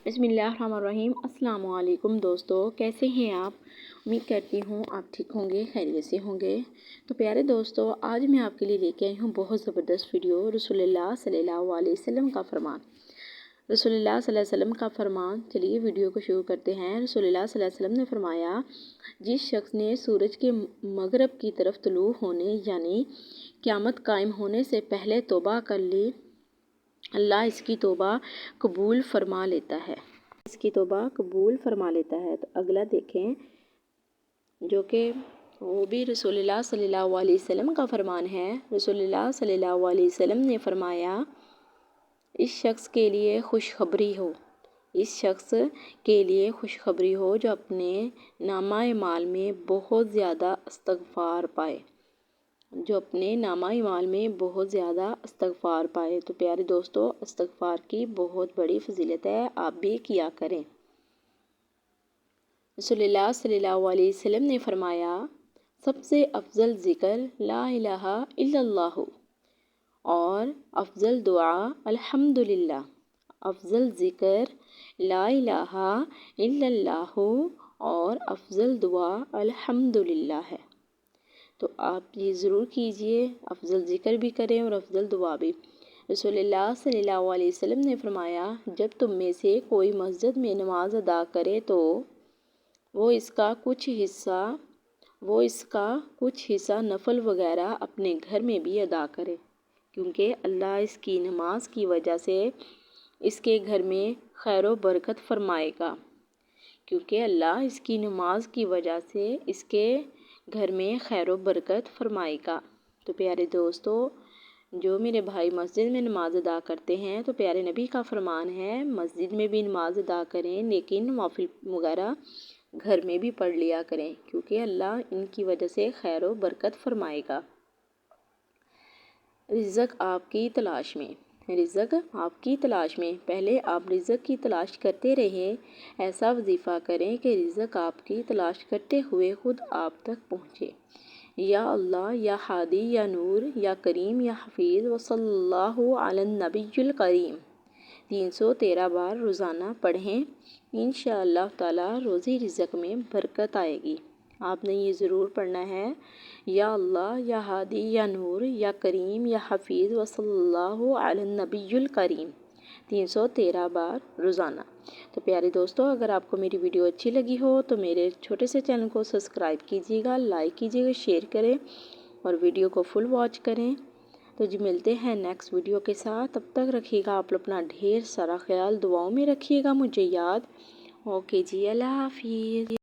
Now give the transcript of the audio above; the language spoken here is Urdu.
بسم اللہ الرحمن الرحیم۔ السلام علیکم دوستو، کیسے ہیں آپ؟ امید کرتی ہوں آپ ٹھیک ہوں گے، خیریت سے ہوں گے۔ تو پیارے دوستو، آج میں آپ کے لیے لے کے آئی ہوں بہت زبردست ویڈیو، رسول اللہ صلی اللہ علیہ وسلم کا فرمان۔ رسول اللہ صلی اللہ علیہ وسلم کا فرمان، چلیے ویڈیو کو شروع کرتے ہیں۔ رسول اللہ صلی اللہ علیہ وسلم نے فرمایا، جس شخص نے سورج کے مغرب کی طرف طلوع ہونے یعنی قیامت قائم ہونے سے پہلے توبہ کر لی، اللہ اس کی توبہ قبول فرما لیتا ہے۔ اس کی توبہ قبول فرما لیتا ہے۔ تو اگلا دیکھیں، جو کہ وہ بھی رسول اللہ صلی اللہ علیہ وسلم کا فرمان ہے۔ رسول اللہ صلی اللہ علیہ وسلم نے فرمایا، اس شخص کے لیے خوشخبری ہو، اس شخص کے لیے خوشخبری ہو جو اپنے نامہ اعمال میں بہت زیادہ استغفار پائے، جو اپنے نامہ اعمال میں بہت زیادہ استغفار پائے۔ تو پیارے دوستو، استغفار کی بہت بڑی فضیلت ہے، آپ بھی کیا کریں۔ رسول اللہ صلی اللہ علیہ وسلم نے فرمایا، سب سے افضل ذکر لا الہ الا اللہ اور افضل دعا الحمدللہ۔ افضل ذکر لا الہ الا اللہ اور افضل دعا الحمدللہ ہے۔ تو آپ یہ ضرور کیجئے، افضل ذکر بھی کریں اور افضل دعا بھی۔ رسول اللہ صلی اللہ علیہ وسلم نے فرمایا، جب تم میں سے کوئی مسجد میں نماز ادا کرے تو وہ اس کا کچھ حصہ نفل وغیرہ اپنے گھر میں بھی ادا کرے، کیونکہ اللہ اس کی نماز کی وجہ سے اس کے گھر میں خیر و برکت فرمائے گا، کیونکہ اللہ اس کی نماز کی وجہ سے اس کے گھر میں خیر و برکت فرمائے گا۔ تو پیارے دوستو، جو میرے بھائی مسجد میں نماز ادا کرتے ہیں، تو پیارے نبی کا فرمان ہے مسجد میں بھی نماز ادا کریں، لیکن نوافل وغیرہ گھر میں بھی پڑھ لیا کریں، کیونکہ اللہ ان کی وجہ سے خیر و برکت فرمائے گا۔ رزق آپ کی تلاش میں، رزق آپ کی تلاش میں، پہلے آپ رزق کی تلاش کرتے رہیں، ایسا وظیفہ کریں کہ رزق آپ کی تلاش کرتے ہوئے خود آپ تک پہنچے۔ یا اللہ، یا ہادی، یا نور، یا کریم، یا حفیظ، وصلی اللہ علی النبی الکریم 313 بار روزانہ پڑھیں، انشاءاللہ تعالی روزی رزق میں برکت آئے گی۔ آپ نے یہ ضرور پڑھنا ہے، یا اللہ، یا ہادی، یا نور، یا کریم، یا حفیظ، وصلی اللہ علی النبی الکریم 313 بار روزانہ۔ تو پیارے دوستو، اگر آپ کو میری ویڈیو اچھی لگی ہو تو میرے چھوٹے سے چینل کو سبسکرائب کیجیے گا، لائک کیجیے گا، شیئر کریں اور ویڈیو کو فل واچ کریں۔ تو جی ملتے ہیں نیکسٹ ویڈیو کے ساتھ، تب تک رکھیے گا آپ اپنا ڈھیر سارا خیال، دعاؤں میں رکھیے گا مجھے یاد۔ اوکے جی، اللہ حافظ۔